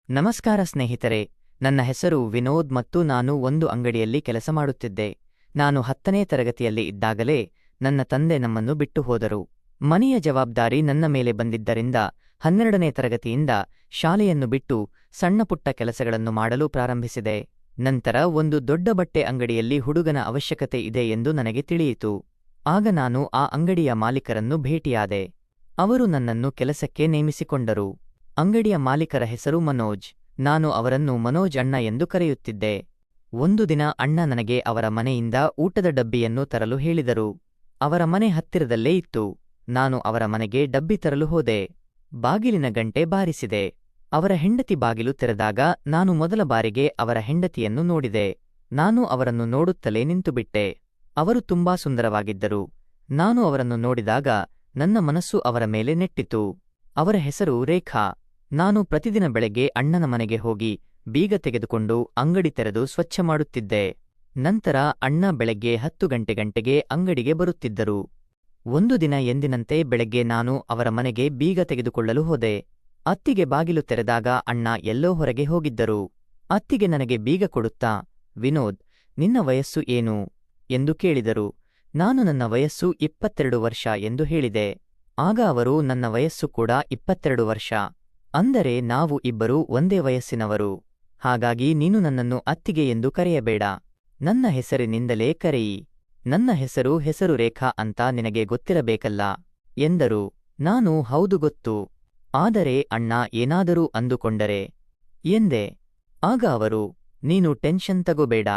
ನಮಸ್ಕಾರ ಸ್ನೇಹಿತರೆ, ನನ್ನ ಹೆಸರು ವಿನೋದ್ ಮತ್ತು ನಾನು ಒಂದು ಅಂಗಡಿಯಲ್ಲಿ ಕೆಲಸ ಮಾಡುತ್ತಿದ್ದೆ. ನಾನು 10ನೇ ತರಗತಿಯಲ್ಲಿ ಇದ್ದಾಗಲೇ ನನ್ನ ತಂದೆ ನಮ್ಮನ್ನು ಬಿಟ್ಟು ಹೋದರು. ಮನೆಯ ಜವಾಬ್ದಾರಿ ನನ್ನ ಮೇಲೆ ಬಂದಿದ್ದರಿಂದ 12ನೇ ತರಗತಿಯಿಂದ ಶಾಲೆಯನ್ನು ಬಿಟ್ಟು ಸಣ್ಣಪುಟ್ಟ ಕೆಲಸಗಳನ್ನು ಮಾಡಲು ಪ್ರಾರಂಭಿಸಿದೆ. ನಂತರ ಒಂದು ದೊಡ್ಡ ಬಟ್ಟೆ ಅಂಗಡಿಯಲ್ಲಿ ಹುಡುಗನ ಅವಶ್ಯಕತೆ ಇದೆ ಎಂದು ನನಗೆ ತಿಳಿಯಿತು. ಆಗ ನಾನು ಆ ಅಂಗಡಿಯ ಮಾಲೀಕರನ್ನು ಭೇಟಿಯಾದೆ. ಅವರು ನನ್ನನ್ನು ಕೆಲಸಕ್ಕೆ ನೇಮಿಸಿಕೊಂಡರು. ಅಂಗಡಿಯ ಮಾಲೀಕರ ಹೆಸರು ಮನೋಜ್. ನಾನು ಅವರನ್ನು ಮನೋಜ್ ಅಣ್ಣ ಎಂದು ಕರೆಯುತ್ತಿದ್ದೆ. ಒಂದು ದಿನ ಅಣ್ಣ ನನಗೆ ಅವರ ಮನೆಯಿಂದ ಊಟದ ಡಬ್ಬಿಯನ್ನು ತರಲು ಹೇಳಿದರು. ಅವರ ಮನೆ ಹತ್ತಿರದಲ್ಲೇ ಇತ್ತು. ನಾನು ಅವರ ಮನೆಗೆ ಡಬ್ಬಿ ತರಲು ಹೋದೆ. ಬಾಗಿಲಿನ ಗಂಟೆ ಬಾರಿಸಿದೆ. ಅವರ ಹೆಂಡತಿ ಬಾಗಿಲು ತೆರೆದಾಗ ನಾನು ಮೊದಲ ಬಾರಿಗೆ ಅವರ ಹೆಂಡತಿಯನ್ನು ನೋಡಿದೆ. ನಾನು ಅವರನ್ನು ನೋಡುತ್ತಲೇ ನಿಂತುಬಿಟ್ಟೆ. ಅವರು ತುಂಬಾ ಸುಂದರವಾಗಿದ್ದರು. ನಾನು ಅವರನ್ನು ನೋಡಿದಾಗ ನನ್ನ ಮನಸ್ಸು ಅವರ ಮೇಲೆ ನೆಟ್ಟಿತು. ಅವರ ಹೆಸರು ರೇಖಾ. ನಾನು ಪ್ರತಿದಿನ ಬೆಳಗ್ಗೆ ಅಣ್ಣನ ಮನೆಗೆ ಹೋಗಿ ಬೀಗ ತೆಗೆದುಕೊಂಡು ಅಂಗಡಿ ತೆರೆದು ಸ್ವಚ್ಛ ಮಾಡುತ್ತಿದ್ದೆ. ನಂತರ ಅಣ್ಣ ಬೆಳಗ್ಗೆ 10 ಗಂಟೆಗೆ ಅಂಗಡಿಗೆ ಬರುತ್ತಿದ್ದರು. ಒಂದು ದಿನ ಎಂದಿನಂತೆ ಬೆಳಗ್ಗೆ ನಾನು ಅವರ ಮನೆಗೆ ಬೀಗ ತೆಗೆದುಕೊಳ್ಳಲು ಹೋದೆ. ಅತ್ತಿಗೆ ಬಾಗಿಲು ತೆರೆದಾಗ ಅಣ್ಣ ಎಲ್ಲೋ ಹೊರಗೆ ಹೋಗಿದ್ದರು. ಅತ್ತಿಗೆ ನನಗೆ ಬೀಗ ಕೊಡುತ್ತಾ, ವಿನೋದ್, ನಿನ್ನ ವಯಸ್ಸು ಏನು ಎಂದು ಕೇಳಿದರು. ನಾನು ನನ್ನ ವಯಸ್ಸು 22 ವರ್ಷ ಎಂದು ಹೇಳಿದೆ. ಆಗ ಅವರು ನನ್ನ ವಯಸ್ಸು ಕೂಡ 22 ವರ್ಷ. ಅಂದರೆ ನಾವು ಇಬ್ಬರೂ ಒಂದೇ ವಯಸ್ಸಿನವರು. ಹಾಗಾಗಿ ನೀನು ನನ್ನನ್ನು ಅತ್ತಿಗೆ ಎಂದು ಕರೆಯಬೇಡ. ನನ್ನ ಹೆಸರಿನಿಂದಲೇ ಕರೆಯಿ. ನನ್ನ ಹೆಸರು ರೇಖಾ ಅಂತ ನಿನಗೆ ಗೊತ್ತಿರಬೇಕಲ್ಲ ಎಂದರು. ನಾನು ಹೌದು ಗೊತ್ತು. ಆದರೆ ಅಣ್ಣ ಏನಾದರೂ ಅಂದುಕೊಂಡರೆ ಎಂದೆ. ಆಗ ಅವರು, ನೀನು ಟೆನ್ಷನ್ ತಗೋಬೇಡ.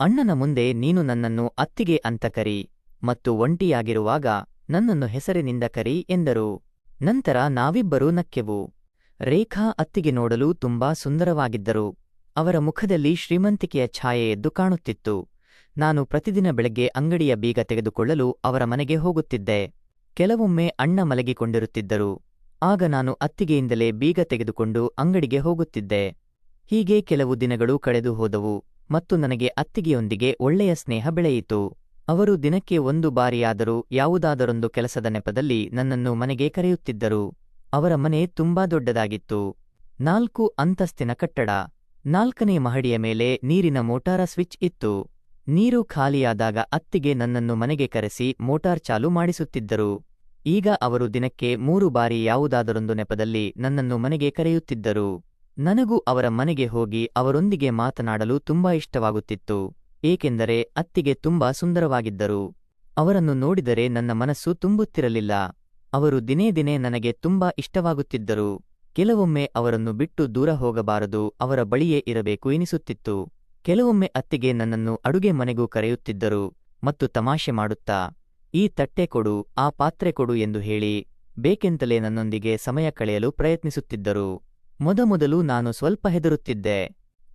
ಅಣ್ಣನ ಮುಂದೆ ನೀನು ನನ್ನನ್ನು ಅತ್ತಿಗೆ ಅಂತ ಕರಿ ಮತ್ತು ಒಂಟಿಯಾಗಿರುವಾಗ ನನ್ನನ್ನು ಹೆಸರಿನಿಂದ ಕರಿ ಎಂದರು. ನಂತರ ನಾವಿಬ್ಬರೂ ನಕ್ಕೆವು. ರೇಖಾ ಅತ್ತಿಗೆ ನೋಡಲು ತುಂಬಾ ಸುಂದರವಾಗಿದ್ದರು. ಅವರ ಮುಖದಲ್ಲಿ ಶ್ರೀಮಂತಿಕೆಯ ಛಾಯೆ ಎದ್ದು ಕಾಣುತ್ತಿತ್ತು. ನಾನು ಪ್ರತಿದಿನ ಬೆಳಗ್ಗೆ ಅಂಗಡಿಯ ಬೀಗ ತೆಗೆದುಕೊಳ್ಳಲು ಅವರ ಮನೆಗೆ ಹೋಗುತ್ತಿದ್ದೆ. ಕೆಲವೊಮ್ಮೆ ಅಣ್ಣ ಮಲಗಿಕೊಂಡಿರುತ್ತಿದ್ದರು. ಆಗ ನಾನು ಅತ್ತಿಗೆಯಿಂದಲೇ ಬೀಗ ತೆಗೆದುಕೊಂಡು ಅಂಗಡಿಗೆ ಹೋಗುತ್ತಿದ್ದೆ. ಹೀಗೆ ಕೆಲವು ದಿನಗಳು ಕಳೆದು ಹೋದವು ಮತ್ತು ನನಗೆ ಅತ್ತಿಗೆಯೊಂದಿಗೆ ಒಳ್ಳೆಯ ಸ್ನೇಹ ಬೆಳೆಯಿತು. ಅವರು ದಿನಕ್ಕೆ ಒಂದು ಬಾರಿಯಾದರೂ ಯಾವುದಾದರೊಂದು ಕೆಲಸದ ನೆಪದಲ್ಲಿ ನನ್ನನ್ನು ಮನೆಗೆ ಕರೆಯುತ್ತಿದ್ದರು. ಅವರ ಮನೆ ತುಂಬಾ ದೊಡ್ಡದಾಗಿತ್ತು. 4 ಅಂತಸ್ತಿನ ಕಟ್ಟಡ. 4ನೇ ಮಹಡಿಯ ಮೇಲೆ ನೀರಿನ ಮೋಟಾರ ಸ್ವಿಚ್ ಇತ್ತು. ನೀರು ಖಾಲಿಯಾದಾಗ ಅತ್ತಿಗೆ ನನ್ನನ್ನು ಮನೆಗೆ ಕರೆಸಿ ಮೋಟಾರ್ ಚಾಲು ಮಾಡಿಸುತ್ತಿದ್ದರು. ಈಗ ಅವರು ದಿನಕ್ಕೆ 3 ಬಾರಿ ಯಾವುದಾದರೊಂದು ನೆಪದಲ್ಲಿ ನನ್ನನ್ನು ಮನೆಗೆ ಕರೆಯುತ್ತಿದ್ದರು. ನನಗೂ ಅವರ ಮನೆಗೆ ಹೋಗಿ ಅವರೊಂದಿಗೆ ಮಾತನಾಡಲು ತುಂಬಾ ಇಷ್ಟವಾಗುತ್ತಿತ್ತು. ಏಕೆಂದರೆ ಅತ್ತಿಗೆ ತುಂಬಾ ಸುಂದರವಾಗಿದ್ದರು. ಅವರನ್ನು ನೋಡಿದರೆ ನನ್ನ ಮನಸ್ಸು ತುಂಬುತ್ತಿರಲಿಲ್ಲ. ಅವರು ದಿನೇ ದಿನೇ ನನಗೆ ತುಂಬಾ ಇಷ್ಟವಾಗುತ್ತಿದ್ದರು. ಕೆಲವೊಮ್ಮೆ ಅವರನ್ನು ಬಿಟ್ಟು ದೂರ ಹೋಗಬಾರದು, ಅವರ ಬಳಿಯೇ ಇರಬೇಕು ಎನಿಸುತ್ತಿತ್ತು. ಕೆಲವೊಮ್ಮೆ ಅತ್ತಿಗೆ ನನ್ನನ್ನು ಅಡುಗೆ ಮನೆಗೂ ಕರೆಯುತ್ತಿದ್ದರು ಮತ್ತು ತಮಾಷೆ ಮಾಡುತ್ತಾ, ಈ ತಟ್ಟೆ ಕೊಡು, ಆ ಪಾತ್ರೆ ಕೊಡು ಎಂದು ಹೇಳಿ ಬೇಕೆಂತಲೇ ನನ್ನೊಂದಿಗೆ ಸಮಯ ಕಳೆಯಲು ಪ್ರಯತ್ನಿಸುತ್ತಿದ್ದರು. ಮೊದಮೊದಲು ನಾನು ಸ್ವಲ್ಪ ಹೆದರುತ್ತಿದ್ದೆ.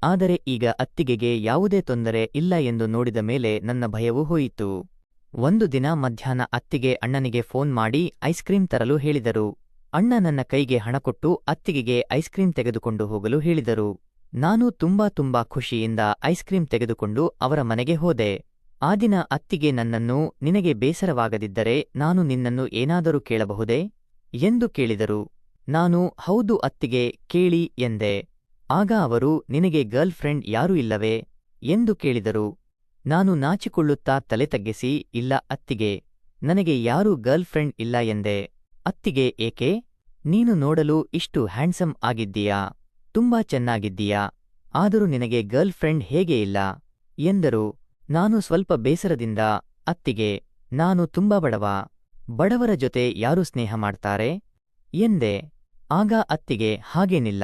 ಆದರೆ ಈಗ ಅತ್ತಿಗೆಗೆ ಯಾವುದೇ ತೊಂದರೆ ಇಲ್ಲ ಎಂದು ನೋಡಿದ ಮೇಲೆ ನನ್ನ ಭಯವೂ ಹೋಯಿತು. ಒಂದು ದಿನ ಮಧ್ಯಾಹ್ನ ಅತ್ತಿಗೆ ಅಣ್ಣನಿಗೆ ಫೋನ್ ಮಾಡಿ ಐಸ್ ಕ್ರೀಂ ತರಲು ಹೇಳಿದರು. ಅಣ್ಣ ನನ್ನ ಕೈಗೆ ಹಣ ಕೊಟ್ಟು ಅತ್ತಿಗೆಗೆ ಐಸ್ ಕ್ರೀಂ ತೆಗೆದುಕೊಂಡು ಹೋಗಲು ಹೇಳಿದರು. ನಾನು ತುಂಬಾ ಖುಷಿಯಿಂದ ಐಸ್ ಕ್ರೀಂ ತೆಗೆದುಕೊಂಡು ಅವರ ಮನೆಗೆ ಹೋದೆ. ಆ ದಿನ ಅತ್ತಿಗೆ ನನ್ನನ್ನು, ನಿನಗೆ ಬೇಸರವಾಗದಿದ್ದರೆ ನಾನು ನಿನ್ನನ್ನು ಏನಾದರೂ ಕೇಳಬಹುದೇ ಎಂದು ಕೇಳಿದರು. ನಾನು ಹೌದು ಅತ್ತಿಗೆ, ಕೇಳಿ ಎಂದೆ. ಆಗ ಅವರು, ನಿನಗೆ ಗರ್ಲ್ ಫ್ರೆಂಡ್ ಯಾರೂ ಇಲ್ಲವೇ ಎಂದು ಕೇಳಿದರು. ನಾನು ನಾಚಿಕೊಳ್ಳುತ್ತಾ ತಲೆ ತಗ್ಗಿಸಿ, ಇಲ್ಲ ಅತ್ತಿಗೆ, ನನಗೆ ಯಾರೂ ಗರ್ಲ್ ಫ್ರೆಂಡ್ ಇಲ್ಲ ಎಂದೆ. ಅತ್ತಿಗೆ, ಏಕೆ? ನೀನು ನೋಡಲು ಇಷ್ಟು ಹ್ಯಾಂಡ್ಸಮ್ ಆಗಿದ್ದೀಯಾ, ತುಂಬಾ ಚೆನ್ನಾಗಿದ್ದೀಯಾ, ಆದರೂ ನಿನಗೆ ಗರ್ಲ್ ಫ್ರೆಂಡ್ ಹೇಗೆ ಇಲ್ಲ ಎಂದರು. ನಾನು ಸ್ವಲ್ಪ ಬೇಸರದಿಂದ, ಅತ್ತಿಗೆ, ನಾನು ತುಂಬಾ ಬಡವರ ಜೊತೆ ಯಾರು ಸ್ನೇಹ ಮಾಡ್ತಾರೆ ಎಂದೆ. ಆಗ ಅತ್ತಿಗೆ, ಹಾಗೇನಿಲ್ಲ,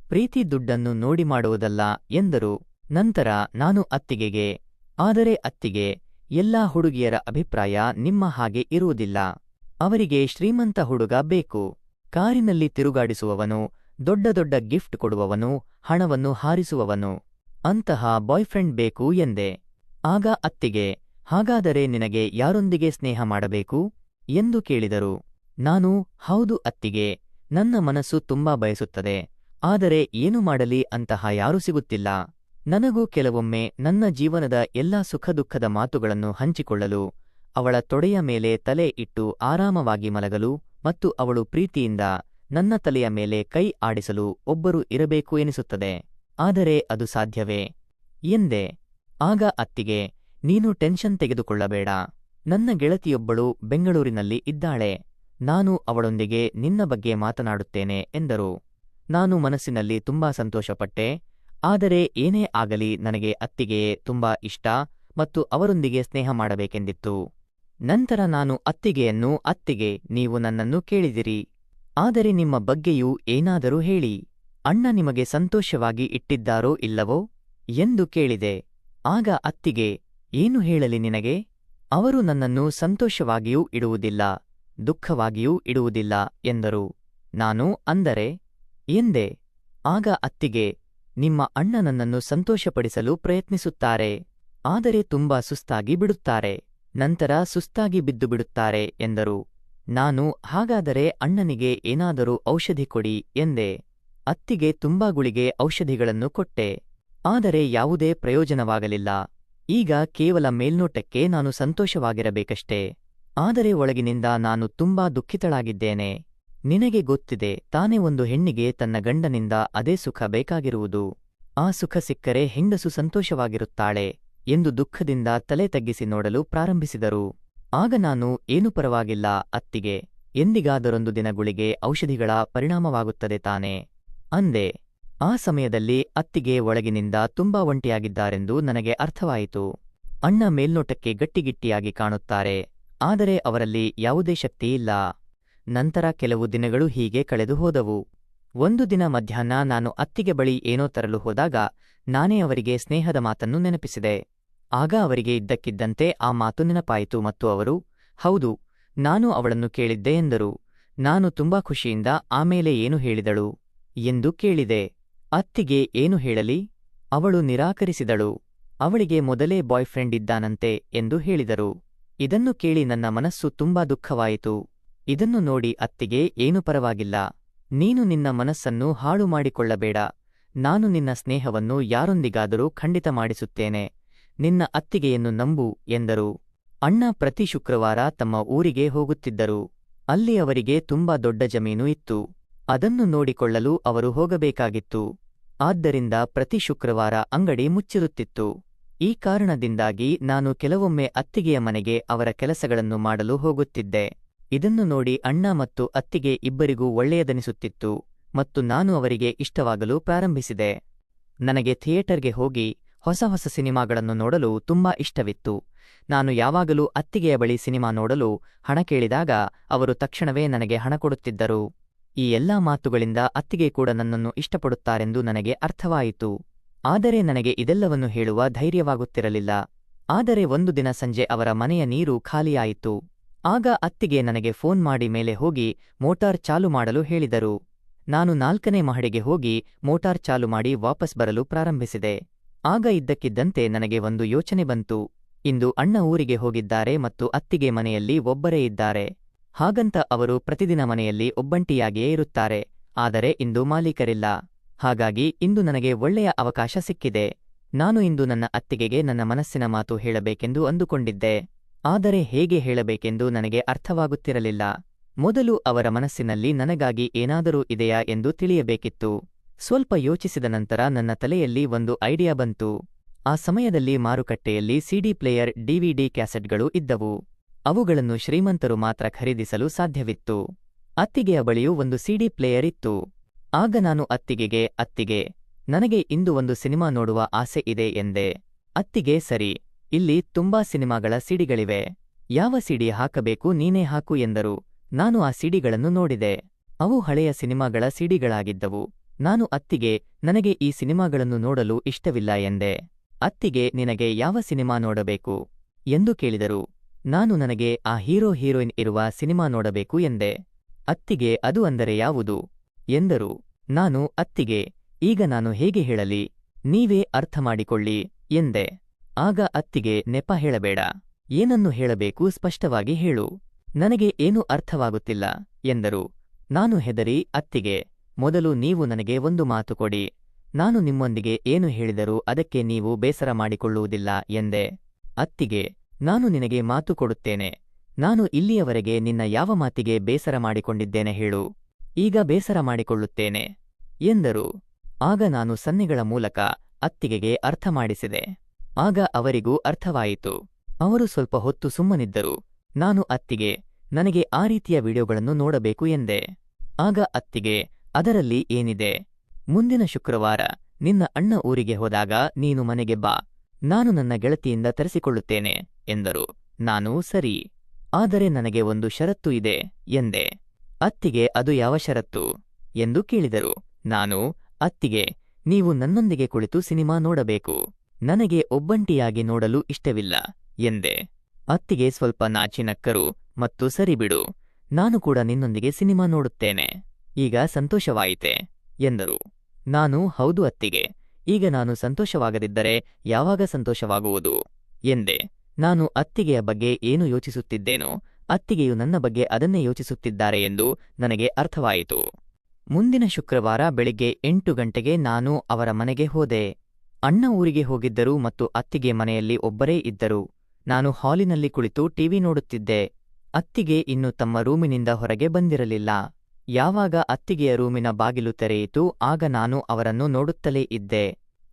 ಪ್ರೀತಿ ದುಡ್ಡನ್ನು ನೋಡಿ ಮಾಡುವುದಲ್ಲ ಎಂದರು. ನಂತರ ನಾನು ಅತ್ತಿಗೆಗೆ, ಆದರೆ ಅತ್ತಿಗೆ, ಎಲ್ಲಾ ಹುಡುಗಿಯರ ಅಭಿಪ್ರಾಯ ನಿಮ್ಮ ಹಾಗೆ ಇರುವುದಿಲ್ಲ. ಅವರಿಗೆ ಶ್ರೀಮಂತ ಹುಡುಗ ಬೇಕು, ಕಾರಿನಲ್ಲಿ ತಿರುಗಾಡಿಸುವವನು, ದೊಡ್ಡ ಗಿಫ್ಟ್ ಕೊಡುವವನು, ಹಣವನ್ನು ಹಾರಿಸುವವನು, ಅಂತಹ ಬಾಯ್ಫ್ರೆಂಡ್ ಬೇಕು ಎಂದೆ. ಆಗ ಅತ್ತಿಗೆ, ಹಾಗಾದರೆ ನಿನಗೆ ಯಾರೊಂದಿಗೆ ಸ್ನೇಹ ಮಾಡಬೇಕು ಎಂದು ಕೇಳಿದರು. ನಾನು, ಹೌದು ಅತ್ತಿಗೆ, ನನ್ನ ಮನಸ್ಸು ತುಂಬಾ ಬಯಸುತ್ತದೆ, ಆದರೆ ಏನು ಮಾಡಲಿ, ಅಂತಹ ಯಾರೂ ಸಿಗುತ್ತಿಲ್ಲ. ನನಗೂ ಕೆಲವೊಮ್ಮೆ ನನ್ನ ಜೀವನದ ಎಲ್ಲಾ ಸುಖದುಃಖದ ಮಾತುಗಳನ್ನು ಹಂಚಿಕೊಳ್ಳಲು, ಅವಳ ತೊಡೆಯ ಮೇಲೆ ತಲೆ ಇಟ್ಟು ಆರಾಮವಾಗಿ ಮಲಗಲು ಮತ್ತು ಅವಳು ಪ್ರೀತಿಯಿಂದ ನನ್ನ ತಲೆಯ ಮೇಲೆ ಕೈ ಆಡಿಸಲು ಒಬ್ಬರು ಇರಬೇಕು ಎನಿಸುತ್ತದೆ. ಆದರೆ ಅದು ಸಾಧ್ಯವೇ ಎಂದೆ. ಆಗ ಅತ್ತಿಗೆ, ನೀನು ಟೆನ್ಷನ್ ತೆಗೆದುಕೊಳ್ಳಬೇಡ. ನನ್ನ ಗೆಳತಿಯೊಬ್ಬಳು ಬೆಂಗಳೂರಿನಲ್ಲಿ ಇದ್ದಾಳೆ. ನಾನು ಅವಳೊಂದಿಗೆ ನಿನ್ನ ಬಗ್ಗೆ ಮಾತನಾಡುತ್ತೇನೆ ಎಂದರು. ನಾನು ಮನಸ್ಸಿನಲ್ಲಿ ತುಂಬಾ ಸಂತೋಷಪಟ್ಟೆ. ಆದರೆ ಏನೇ ಆಗಲಿ ನನಗೆ ಅತ್ತಿಗೆಯೇ ತುಂಬಾ ಇಷ್ಟ ಮತ್ತು ಅವರೊಂದಿಗೆ ಸ್ನೇಹ ಮಾಡಬೇಕೆಂದಿತ್ತು. ನಂತರ ನಾನು ಅತ್ತಿಗೆಯನ್ನು, ಅತ್ತಿಗೆ, ನೀವು ನನ್ನನ್ನು ಕೇಳಿದಿರಿ. ಆದರೆ ನಿಮ್ಮ ಬಗ್ಗೆಯೂ ಏನಾದರೂ ಹೇಳಿ. ಅಣ್ಣ ನಿಮಗೆ ಸಂತೋಷವಾಗಿ ಇಟ್ಟಿದ್ದಾರೋ ಇಲ್ಲವೋ ಎಂದು ಕೇಳಿದೆ. ಆಗ ಅತ್ತಿಗೆ, ಏನು ಹೇಳಲಿ ನಿನಗೆ? ಅವರು ನನ್ನನ್ನು ಸಂತೋಷವಾಗಿಯೂ ಇಡುವುದಿಲ್ಲ, ದುಃಖವಾಗಿಯೂ ಇಡುವುದಿಲ್ಲ ಎಂದರು. ನಾನು ಅಂದರೆ ಎಂದೆ. ಆಗ ಅತ್ತಿಗೆ, ನಿಮ್ಮ ಅಣ್ಣ ನನ್ನನ್ನು ಸಂತೋಷಪಡಿಸಲು ಪ್ರಯತ್ನಿಸುತ್ತಾರೆ. ಆದರೆ ತುಂಬಾ ಸುಸ್ತಾಗಿ ಬಿಡುತ್ತಾರೆ. ನಂತರ ಸುಸ್ತಾಗಿ ಬಿದ್ದು ಬಿಡುತ್ತಾರೆ ಎಂದರು. ನಾನು, ಹಾಗಾದರೆ ಅಣ್ಣನಿಗೆ ಏನಾದರೂ ಔಷಧಿ ಕೊಡಿ ಎಂದೆ. ಅತ್ತಿಗೆ ತುಂಬಾ ಗುಳಿಗೆ ಔಷಧಿಗಳನ್ನು ಕೊಟ್ಟೆ. ಆದರೆ ಯಾವುದೇ ಪ್ರಯೋಜನವಾಗಲಿಲ್ಲ. ಈಗ ಕೇವಲ ಮೇಲ್ನೋಟಕ್ಕೆ ನಾನು ಸಂತೋಷವಾಗಿರಬೇಕಷ್ಟೇ. ಆದರೆ ಒಳಗಿನಿಂದ ನಾನು ತುಂಬಾ ದುಃಖಿತಳಾಗಿದ್ದೇನೆ. ನಿನಗೆ ಗೊತ್ತಿದೆ ತಾನೇ, ಒಂದು ಹೆಣ್ಣಿಗೆ ತನ್ನ ಗಂಡನಿಂದ ಅದೇ ಸುಖ ಬೇಕಾಗಿರುವುದು. ಆ ಸುಖ ಸಿಕ್ಕರೆ ಹೆಂಗಸು ಸಂತೋಷವಾಗಿರುತ್ತಾಳೆ ಎಂದು ದುಃಖದಿಂದ ತಲೆ ತಗ್ಗಿಸಿ ನೋಡಲು ಪ್ರಾರಂಭಿಸಿದರು. ಆಗ ನಾನು, ಏನು ಪರವಾಗಿಲ್ಲ ಅತ್ತಿಗೆ, ಎಂದಿಗಾದರೊಂದು ದಿನ ಗುಳಿಗೆ ಔಷಧಿಗಳ ಪರಿಣಾಮವಾಗುತ್ತದೆ ತಾನೇ ಅಂದೆ. ಆ ಸಮಯದಲ್ಲಿ ಅತ್ತಿಗೆ ಒಳಗಿನಿಂದ ತುಂಬಾ ಒಂಟಿಯಾಗಿದ್ದಾರೆಂದು ನನಗೆ ಅರ್ಥವಾಯಿತು. ಅಣ್ಣ ಮೇಲ್ನೋಟಕ್ಕೆ ಗಟ್ಟಿಗಿಟ್ಟಿಯಾಗಿ ಕಾಣುತ್ತಾರೆ, ಆದರೆ ಅವರಲ್ಲಿ ಯಾವುದೇ ಶಕ್ತಿಯಿಲ್ಲ. ನಂತರ ಕೆಲವು ದಿನಗಳು ಹೀಗೆ ಕಳೆದು ಹೋದವು. ಒಂದು ದಿನ ಮಧ್ಯಾಹ್ನ ನಾನು ಅತ್ತಿಗೆ ಬಳಿ ಏನೋ ತರಲು ಹೋದಾಗ ನಾನೇ ಅವರಿಗೆ ಸ್ನೇಹದ ಮಾತನ್ನು ನೆನಪಿಸಿದೆ. ಆಗ ಅವರಿಗೆ ಇದ್ದಕ್ಕಿದ್ದಂತೆ ಆ ಮಾತು ನೆನಪಾಯಿತು ಮತ್ತು ಅವರು, ಹೌದು, ನಾನು ಅವಳನ್ನು ಕೇಳಿದ್ದೆ ಎಂದರು. ನಾನು ತುಂಬಾ ಖುಷಿಯಿಂದ ಆಮೇಲೆ ಏನು ಹೇಳಿದಳು ಎಂದು ಕೇಳಿದೆ. ಅತ್ತಿಗೆ, ಏನು ಹೇಳಲಿ? ಅವಳು ನಿರಾಕರಿಸಿದಳು. ಅವಳಿಗೆ ಮೊದಲೇ ಬಾಯ್ಫ್ರೆಂಡ್ ಇದ್ದಾನಂತೆ ಎಂದು ಹೇಳಿದರು. ಇದನ್ನು ಕೇಳಿ ನನ್ನ ಮನಸ್ಸು ತುಂಬಾ ದುಃಖವಾಯಿತು. ಇದನ್ನು ನೋಡಿ ಅತ್ತಿಗೆ, ಏನು ಪರವಾಗಿಲ್ಲ, ನೀನು ನಿನ್ನ ಮನಸ್ಸನ್ನು ಹಾಳು ಮಾಡಿಕೊಳ್ಳಬೇಡ. ನಾನು ನಿನ್ನ ಸ್ನೇಹವನ್ನು ಯಾರೊಂದಿಗಾದರೂ ಖಂಡಿತ ಮಾಡಿಸುತ್ತೇನೆ. ನಿನ್ನ ಅತ್ತಿಗೆಯನ್ನು ನಂಬು ಎಂದರು. ಅಣ್ಣ ಪ್ರತಿ ಶುಕ್ರವಾರ ತಮ್ಮ ಊರಿಗೆ ಹೋಗುತ್ತಿದ್ದರು. ಅಲ್ಲಿ ಅವರಿಗೆ ತುಂಬಾ ದೊಡ್ಡ ಜಮೀನು ಇತ್ತು. ಅದನ್ನು ನೋಡಿಕೊಳ್ಳಲು ಅವರು ಹೋಗಬೇಕಾಗಿತ್ತು. ಆದ್ದರಿಂದ ಪ್ರತಿ ಶುಕ್ರವಾರ ಅಂಗಡಿ ಮುಚ್ಚಿರುತ್ತಿತ್ತು. ಈ ಕಾರಣದಿಂದಾಗಿ ನಾನು ಕೆಲವೊಮ್ಮೆ ಅತ್ತಿಗೆಯ ಮನೆಗೆ ಅವರ ಕೆಲಸಗಳನ್ನು ಮಾಡಲು ಹೋಗುತ್ತಿದ್ದೆ. ಇದನ್ನು ನೋಡಿ ಅಣ್ಣ ಮತ್ತು ಅತ್ತಿಗೆ ಇಬ್ಬರಿಗೂ ಒಳ್ಳೆಯದನಿಸುತ್ತಿತ್ತು ಮತ್ತು ನಾನು ಅವರಿಗೆ ಇಷ್ಟವಾಗಲು ಪ್ರಾರಂಭಿಸಿದೆ. ನನಗೆ ಥಿಯೇಟರ್ಗೆ ಹೋಗಿ ಹೊಸ ಹೊಸ ಸಿನಿಮಾಗಳನ್ನು ನೋಡಲು ತುಂಬಾ ಇಷ್ಟವಿತ್ತು. ನಾನು ಯಾವಾಗಲೂ ಅತ್ತಿಗೆಯ ಬಳಿ ಸಿನಿಮಾ ನೋಡಲು ಹಣ ಕೇಳಿದಾಗ ಅವರು ತಕ್ಷಣವೇ ನನಗೆ ಹಣ ಕೊಡುತ್ತಿದ್ದರು. ಈ ಎಲ್ಲಾ ಮಾತುಗಳಿಂದ ಅತ್ತಿಗೆ ಕೂಡ ನನ್ನನ್ನು ಇಷ್ಟಪಡುತ್ತಾರೆಂದು ನನಗೆ ಅರ್ಥವಾಯಿತು. ಆದರೆ ನನಗೆ ಇದೆಲ್ಲವನ್ನು ಹೇಳುವ ಧೈರ್ಯವಾಗುತ್ತಿರಲಿಲ್ಲ. ಆದರೆ ಒಂದು ದಿನ ಸಂಜೆ ಅವರ ಮನೆಯ ನೀರು ಖಾಲಿಯಾಯಿತು. ಆಗ ಅತ್ತಿಗೆ ನನಗೆ ಫೋನ್ ಮಾಡಿ ಮೇಲೆ ಹೋಗಿ ಮೋಟಾರ್ ಚಾಲು ಮಾಡಲು ಹೇಳಿದರು. ನಾನು 4ನೇ ಮಹಡಿಗೆ ಹೋಗಿ ಮೋಟಾರ್ ಚಾಲು ಮಾಡಿ ವಾಪಸ್ ಬರಲು ಪ್ರಾರಂಭಿಸಿದೆ. ಆಗ ಇದ್ದಕ್ಕಿದ್ದಂತೆ ನನಗೆ ಒಂದು ಯೋಚನೆ ಬಂತು. ಇಂದು ಅಣ್ಣ ಊರಿಗೆ ಹೋಗಿದ್ದಾರೆ ಮತ್ತು ಅತ್ತಿಗೆ ಮನೆಯಲ್ಲಿ ಒಬ್ಬರೇ ಇದ್ದಾರೆ. ಹಾಗಂತ ಅವರು ಪ್ರತಿದಿನ ಮನೆಯಲ್ಲಿ ಒಬ್ಬಂಟಿಯಾಗಿಯೇ ಇರುತ್ತಾರೆ. ಆದರೆ ಇಂದು ಮಾಲೀಕರಿಲ್ಲ. ಹಾಗಾಗಿ ಇಂದು ನನಗೆ ಒಳ್ಳೆಯ ಅವಕಾಶ ಸಿಕ್ಕಿದೆ. ನಾನು ಇಂದು ನನ್ನ ಅತ್ತಿಗೆಗೆ ನನ್ನ ಮನಸ್ಸಿನ ಮಾತು ಹೇಳಬೇಕೆಂದು ಅಂದುಕೊಂಡಿದ್ದೆ. ಆದರೆ ಹೇಗೆ ಹೇಳಬೇಕೆಂದು ನನಗೆ ಅರ್ಥವಾಗುತ್ತಿರಲಿಲ್ಲ. ಮೊದಲು ಅವರ ಮನಸ್ಸಿನಲ್ಲಿ ನನಗಾಗಿ ಏನಾದರೂ ಇದೆಯಾ ಎಂದು ತಿಳಿಯಬೇಕಿತ್ತು. ಸ್ವಲ್ಪ ಯೋಚಿಸಿದ ನಂತರ ನನ್ನ ತಲೆಯಲ್ಲಿ ಒಂದು ಐಡಿಯಾ ಬಂತು. ಆ ಸಮಯದಲ್ಲಿ ಮಾರುಕಟ್ಟೆಯಲ್ಲಿ ಸಿಡಿ ಪ್ಲೇಯರ್, ಡಿವಿಡಿ ಕ್ಯಾಸೆಟ್ಗಳು ಇದ್ದವು. ಅವುಗಳನ್ನು ಶ್ರೀಮಂತರು ಮಾತ್ರ ಖರೀದಿಸಲು ಸಾಧ್ಯವಿತ್ತು. ಅತ್ತಿಗೆಯ ಬಳಿಯೂ ಒಂದು ಸಿಡಿ ಪ್ಲೇಯರ್ ಇತ್ತು. ಆಗ ನಾನು ಅತ್ತಿಗೆಗೆ, ಅತ್ತಿಗೆ, ನನಗೆ ಇಂದು ಒಂದು ಸಿನಿಮಾ ನೋಡುವ ಆಸೆ ಇದೆ ಎಂದೆ. ಅತ್ತಿಗೆ, ಸರಿ, ಇಲ್ಲಿ ತುಂಬಾ ಸಿನಿಮಾಗಳ ಸಿಡಿಗಳಿವೆ. ಯಾವ ಸಿಡಿ ಹಾಕಬೇಕು ನೀನೇ ಹಾಕು ಎಂದರು. ನಾನು ಆ ಸಿಡಿಗಳನ್ನು ನೋಡಿದೆ. ಅವು ಹಳೆಯ ಸಿನಿಮಾಗಳ ಸಿಡಿಗಳಾಗಿದ್ದವು. ನಾನು ಅತ್ತಿಗೆ, ನನಗೆ ಈ ಸಿನಿಮಾಗಳನ್ನು ನೋಡಲು ಇಷ್ಟವಿಲ್ಲ ಎಂದೆ. ಅತ್ತಿಗೆ, ನಿನಗೆ ಯಾವ ಸಿನಿಮಾ ನೋಡಬೇಕು ಎಂದು ಕೇಳಿದರು. ನಾನು ನನಗೆ ಆ ಹೀರೋ ಹೀರೋಯಿನ್ ಇರುವ ಸಿನಿಮಾ ನೋಡಬೇಕು ಎಂದೆ. ಅತ್ತಿಗೆ, ಅದು ಅಂದರೆ ಯಾವುದು ಎಂದರು. ನಾನು, ಅತ್ತಿಗೆ, ಈಗ ನಾನು ಹೇಗೆ ಹೇಳಲಿ, ನೀವೇ ಅರ್ಥ ಮಾಡಿಕೊಳ್ಳಿ ಎಂದೆ. ಆಗ ಅತ್ತಿಗೆ, ನೆಪ ಹೇಳಬೇಡ, ಏನನ್ನು ಹೇಳಬೇಕು ಸ್ಪಷ್ಟವಾಗಿ ಹೇಳು, ನನಗೆ ಏನೂ ಅರ್ಥವಾಗುತ್ತಿಲ್ಲ ಎಂದರು. ನಾನು ಹೆದರಿ, ಅತ್ತಿಗೆ, ಮೊದಲು ನೀವು ನನಗೆ ಒಂದು ಮಾತು ಕೊಡಿ, ನಾನು ನಿಮ್ಮೊಂದಿಗೆ ಏನು ಹೇಳಿದರೂ ಅದಕ್ಕೆ ನೀವು ಬೇಸರ ಮಾಡಿಕೊಳ್ಳುವುದಿಲ್ಲ ಎಂದೆ. ಅತ್ತಿಗೆ, ನಾನು ನಿನಗೆ ಮಾತು ಕೊಡುತ್ತೇನೆ. ನಾನು ಇಲ್ಲಿಯವರೆಗೆ ನಿನ್ನ ಯಾವ ಮಾತಿಗೆ ಬೇಸರ ಮಾಡಿಕೊಂಡಿದ್ದೇನೆ ಹೇಳು ಈಗ ಬೇಸರ ಮಾಡಿಕೊಳ್ಳುತ್ತೇನೆ ಎಂದರು. ಆಗ ನಾನು ಸನ್ನೆಗಳ ಮೂಲಕ ಅತ್ತಿಗೆಗೆ ಅರ್ಥ ಮಾಡಿಸಿದೆ. ಆಗ ಅವರಿಗೂ ಅರ್ಥವಾಯಿತು. ಅವರು ಸ್ವಲ್ಪ ಹೊತ್ತು ಸುಮ್ಮನಿದ್ದರು. ನಾನು ಅತ್ತಿಗೆ, ನನಗೆ ಆ ರೀತಿಯ ವಿಡಿಯೋಗಳನ್ನು ನೋಡಬೇಕು ಎಂದೆ. ಆಗ ಅತ್ತಿಗೆ, ಅದರಲ್ಲಿ ಏನಿದೆ? ಮುಂದಿನ ಶುಕ್ರವಾರ ನಿನ್ನ ಅಣ್ಣ ಊರಿಗೆ ಹೋದಾಗ ನೀನು ಮನೆಗೆ ಬಾ, ನಾನು ನನ್ನ ಗೆಳತಿಯಿಂದ ತರಿಸಿಕೊಳ್ಳುತ್ತೇನೆ ಎಂದರು. ನಾನು ಸರಿ, ಆದರೆ ನನಗೆ ಒಂದು ಷರತ್ತು ಇದೆ ಎಂದೆ. ಅತ್ತಿಗೆ, ಅದು ಯಾವ ಷರತ್ತು ಎಂದು ಕೇಳಿದರು. ನಾನು, ಅತ್ತಿಗೆ, ನೀವು ನನ್ನೊಂದಿಗೆ ಕುಳಿತು ಸಿನಿಮಾ ನೋಡಬೇಕು, ನನಗೆ ಒಬ್ಬಂಟಿಯಾಗಿ ನೋಡಲು ಇಷ್ಟವಿಲ್ಲ ಎಂದೆ. ಅತ್ತಿಗೆ ಸ್ವಲ್ಪ ನಾಚಿ ನಕ್ಕರು ಮತ್ತು ಸರಿ ಬಿಡು, ನಾನು ಕೂಡ ನಿನ್ನೊಂದಿಗೆ ಸಿನಿಮಾ ನೋಡುತ್ತೇನೆ, ಈಗ ಸಂತೋಷವಾಯಿತೆ ಎಂದರು. ನಾನು, ಹೌದು ಅತ್ತಿಗೆ, ಈಗ ನಾನು ಸಂತೋಷವಾಗದಿದ್ದರೆ ಯಾವಾಗ ಸಂತೋಷವಾಗುವುದು ಎಂದೆ. ನಾನು ಅತ್ತಿಗೆಯ ಬಗ್ಗೆ ಏನು ಯೋಚಿಸುತ್ತಿದ್ದೇನೋ ಅತ್ತಿಗೆಯು ನನ್ನ ಬಗ್ಗೆ ಅದನ್ನೇ ಯೋಚಿಸುತ್ತಿದ್ದಾರೆ ಎಂದು ನನಗೆ ಅರ್ಥವಾಯಿತು. ಮುಂದಿನ ಶುಕ್ರವಾರ ಬೆಳಿಗ್ಗೆ 8 ಗಂಟೆಗೆ ನಾನು ಅವರ ಮನೆಗೆ ಹೋದೆ. ಅಣ್ಣ ಊರಿಗೆ ಹೋಗಿದ್ದರು ಮತ್ತು ಅತ್ತಿಗೆ ಮನೆಯಲ್ಲಿ ಒಬ್ಬರೇ ಇದ್ದರು. ನಾನು ಹಾಲಿನಲ್ಲಿ ಕುಳಿತು ಟಿವಿ ನೋಡುತ್ತಿದ್ದೆ. ಅತ್ತಿಗೆ ಇನ್ನು ತಮ್ಮ ರೂಮಿನಿಂದ ಹೊರಗೆ ಬಂದಿರಲಿಲ್ಲ. ಯಾವಾಗ ಅತ್ತಿಗೆಯ ರೂಮಿನ ಬಾಗಿಲು ತೆರೆಯಿತು ಆಗ ನಾನು ಅವರನ್ನು ನೋಡುತ್ತಲೇ ಇದ್ದೆ.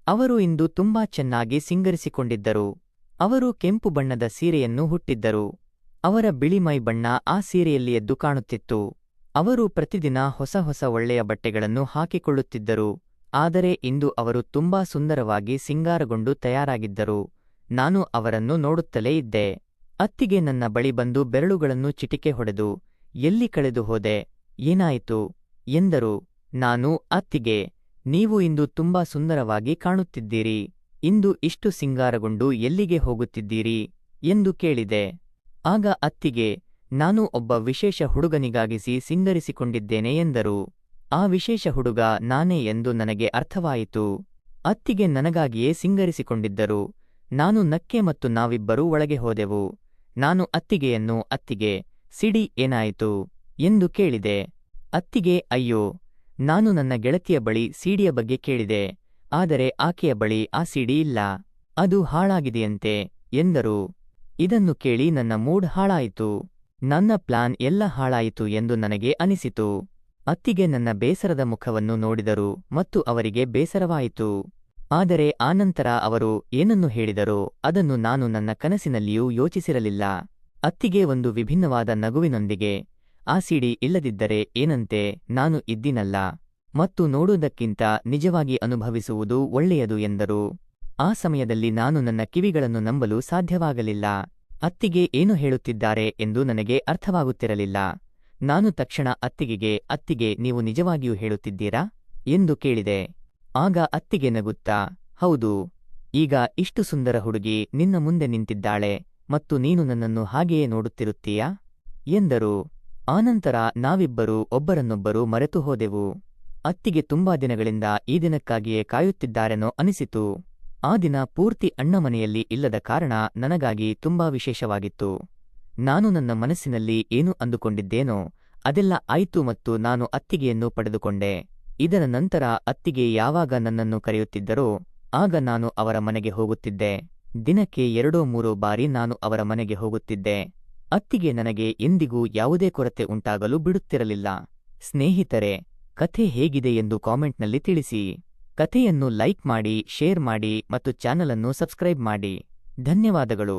ಅವರು ಇಂದು ತುಂಬಾ ಚೆನ್ನಾಗಿ ಸಿಂಗರಿಸಿಕೊಂಡಿದ್ದರು. ಅವರು ಕೆಂಪು ಬಣ್ಣದ ಸೀರೆಯನ್ನು ಹುಟ್ಟಿದ್ದರು. ಅವರ ಬಿಳಿ ಮೈ ಬಣ್ಣ ಆ ಸೀರೆಯಲ್ಲಿ ಎದ್ದು ಕಾಣುತ್ತಿತ್ತು. ಅವರು ಪ್ರತಿದಿನ ಹೊಸ ಹೊಸ ಒಳ್ಳೆಯ ಬಟ್ಟೆಗಳನ್ನು ಹಾಕಿಕೊಳ್ಳುತ್ತಿದ್ದರು. ಆದರೆ ಇಂದು ಅವರು ತುಂಬಾ ಸುಂದರವಾಗಿ ಸಿಂಗಾರಗೊಂಡು ತಯಾರಾಗಿದ್ದರು. ನಾನು ಅವರನ್ನು ನೋಡುತ್ತಲೇ ಇದ್ದೆ. ಅತ್ತಿಗೆ ನನ್ನ ಬಳಿ ಬಂದು ಬೆರಳುಗಳನ್ನು ಚಿಟಿಕೆ ಹೊಡೆದು, ಎಲ್ಲಿ ಕಳೆದು ಹೋದೆ, ಏನಾಯಿತು ಎಂದರು. ನಾನು, ಅತ್ತಿಗೆ, ನೀವು ಇಂದು ತುಂಬಾ ಸುಂದರವಾಗಿ ಕಾಣುತ್ತಿದ್ದೀರಿ, ಇಂದು ಇಷ್ಟು ಸಿಂಗಾರಗೊಂಡು ಎಲ್ಲಿಗೆ ಹೋಗುತ್ತಿದ್ದೀರಿ ಎಂದು ಕೇಳಿದೆ. ಆಗ ಅತ್ತಿಗೆ, ನಾನು ಒಬ್ಬ ವಿಶೇಷ ಹುಡುಗನಿಗಾಗಿಸಿ ಸಿಂಗರಿಸಿಕೊಂಡಿದ್ದೇನೆ ಎಂದರು. ಆ ವಿಶೇಷ ಹುಡುಗ ನಾನೇ ಎಂದು ನನಗೆ ಅರ್ಥವಾಯಿತು. ಅತ್ತಿಗೆ ನನಗಾಗಿಯೇ ಸಿಂಗರಿಸಿಕೊಂಡಿದ್ದರು. ನಾನು ನಕ್ಕೆ ಮತ್ತು ನಾವಿಬ್ಬರೂ ಒಳಗೆ ಹೋದೆವು. ನಾನು ಅತ್ತಿಗೆಯನ್ನು, ಅತ್ತಿಗೆ, ಸಿಡಿ ಏನಾಯಿತು ಎಂದು ಕೇಳಿದೆ. ಅತ್ತಿಗೆ, ಅಯ್ಯೋ, ನಾನು ನನ್ನ ಗೆಳತಿಯ ಬಳಿ ಸಿಡಿಯ ಬಗ್ಗೆ ಕೇಳಿದೆ, ಆದರೆ ಆಕೆಯ ಬಳಿ ಆ ಸಿಡಿ ಇಲ್ಲ, ಅದು ಹಾಳಾಗಿದೆಯಂತೆ ಎಂದರು. ಇದನ್ನು ಕೇಳಿ ನನ್ನ ಮೂಡ್ ಹಾಳಾಯಿತು. ನನ್ನ ಪ್ಲಾನ್ ಎಲ್ಲ ಹಾಳಾಯಿತು ಎಂದು ನನಗೆ ಅನಿಸಿತು. ಅತ್ತಿಗೆ ನನ್ನ ಬೇಸರದ ಮುಖವನ್ನು ನೋಡಿದರು ಮತ್ತು ಅವರಿಗೆ ಬೇಸರವಾಯಿತು. ಆದರೆ ಆನಂತರ ಅವರು ಏನನ್ನು ಹೇಳಿದರೋ ಅದನ್ನು ನಾನು ನನ್ನ ಕನಸಿನಲ್ಲಿಯೂ ಯೋಚಿಸಿರಲಿಲ್ಲ. ಅತ್ತಿಗೆ ಒಂದು ವಿಭಿನ್ನವಾದ ನಗುವಿನೊಂದಿಗೆ, ಆ ಸಿಡಿ ಇಲ್ಲದಿದ್ದರೆ ಏನಂತೆ, ನಾನು ಇದ್ದೀನಲ್ಲ, ಮತ್ತು ನೋಡುವುದಕ್ಕಿಂತ ನಿಜವಾಗಿ ಅನುಭವಿಸುವುದು ಒಳ್ಳೆಯದು ಎಂದರು. ಆ ಸಮಯದಲ್ಲಿ ನಾನು ನನ್ನ ಕಿವಿಗಳನ್ನು ನಂಬಲು ಸಾಧ್ಯವಾಗಲಿಲ್ಲ. ಅತ್ತಿಗೆ ಏನು ಹೇಳುತ್ತಿದ್ದಾರೆ ಎಂದು ನನಗೆ ಅರ್ಥವಾಗುತ್ತಿರಲಿಲ್ಲ. ನಾನು ತಕ್ಷಣ ಅತ್ತಿಗೆಗೆ, ಅತ್ತಿಗೆ, ನೀವು ನಿಜವಾಗಿಯೂ ಹೇಳುತ್ತಿದ್ದೀರಾ ಎಂದು ಕೇಳಿದೆ. ಆಗ ಅತ್ತಿಗೆ ನಗುತ್ತಾ, ಹೌದು, ಈಗ ಇಷ್ಟು ಸುಂದರ ಹುಡುಗಿ ನಿನ್ನ ಮುಂದೆ ನಿಂತಿದ್ದಾಳೆ ಮತ್ತು ನೀನು ನನ್ನನ್ನು ಹಾಗೆಯೇ ನೋಡುತ್ತಿರುತ್ತೀಯಾ ಎಂದರು. ಆನಂತರ ನಾವಿಬ್ಬರೂ ಒಬ್ಬರನ್ನೊಬ್ಬರು ಮರೆತು ಹೋದೆವು. ಅತ್ತಿಗೆ ತುಂಬಾ ದಿನಗಳಿಂದ ಈ ದಿನಕ್ಕಾಗಿಯೇ ಕಾಯುತ್ತಿದ್ದಾರೆನೋ ಅನಿಸಿತು. ಆ ದಿನ ಪೂರ್ತಿ ಅಣ್ಣ ಮನೆಯಲ್ಲಿ ಇಲ್ಲದ ಕಾರಣ ನನಗಾಗಿ ತುಂಬಾ ವಿಶೇಷವಾಗಿತ್ತು. ನಾನು ನನ್ನ ಮನಸ್ಸಿನಲ್ಲಿ ಏನು ಅಂದುಕೊಂಡಿದ್ದೇನೋ ಅದೆಲ್ಲ ಆಯಿತು ಮತ್ತು ನಾನು ಅತ್ತಿಗೆಯನ್ನು ಪಡೆದುಕೊಂಡೆ. ಇದರ ನಂತರ ಅತ್ತಿಗೆ ಯಾವಾಗ ನನ್ನನ್ನು ಕರೆಯುತ್ತಿದ್ದರೋ ಆಗ ನಾನು ಅವರ ಮನೆಗೆ ಹೋಗುತ್ತಿದ್ದೆ. ದಿನಕ್ಕೆ 2-3 ಬಾರಿ ನಾನು ಅವರ ಮನೆಗೆ ಹೋಗುತ್ತಿದ್ದೆ. ಅತ್ತಿಗೆ ನನಗೆ ಎಂದಿಗೂ ಯಾವುದೇ ಕೊರತೆ ಉಂಟಾಗಲು ಬಿಡುತ್ತಿರಲಿಲ್ಲ. ಸ್ನೇಹಿತರೆ, ಕಥೆ ಹೇಗಿದೆ ಎಂದು ಕಾಮೆಂಟ್ನಲ್ಲಿ ತಿಳಿಸಿ. ಕಥೆಯನ್ನು ಲೈಕ್ ಮಾಡಿ, ಶೇರ್ ಮಾಡಿ ಮತ್ತು ಚಾನಲ್ ಅನ್ನು ಸಬ್ಸ್ಕ್ರೈಬ್ ಮಾಡಿ. ಧನ್ಯವಾದಗಳು.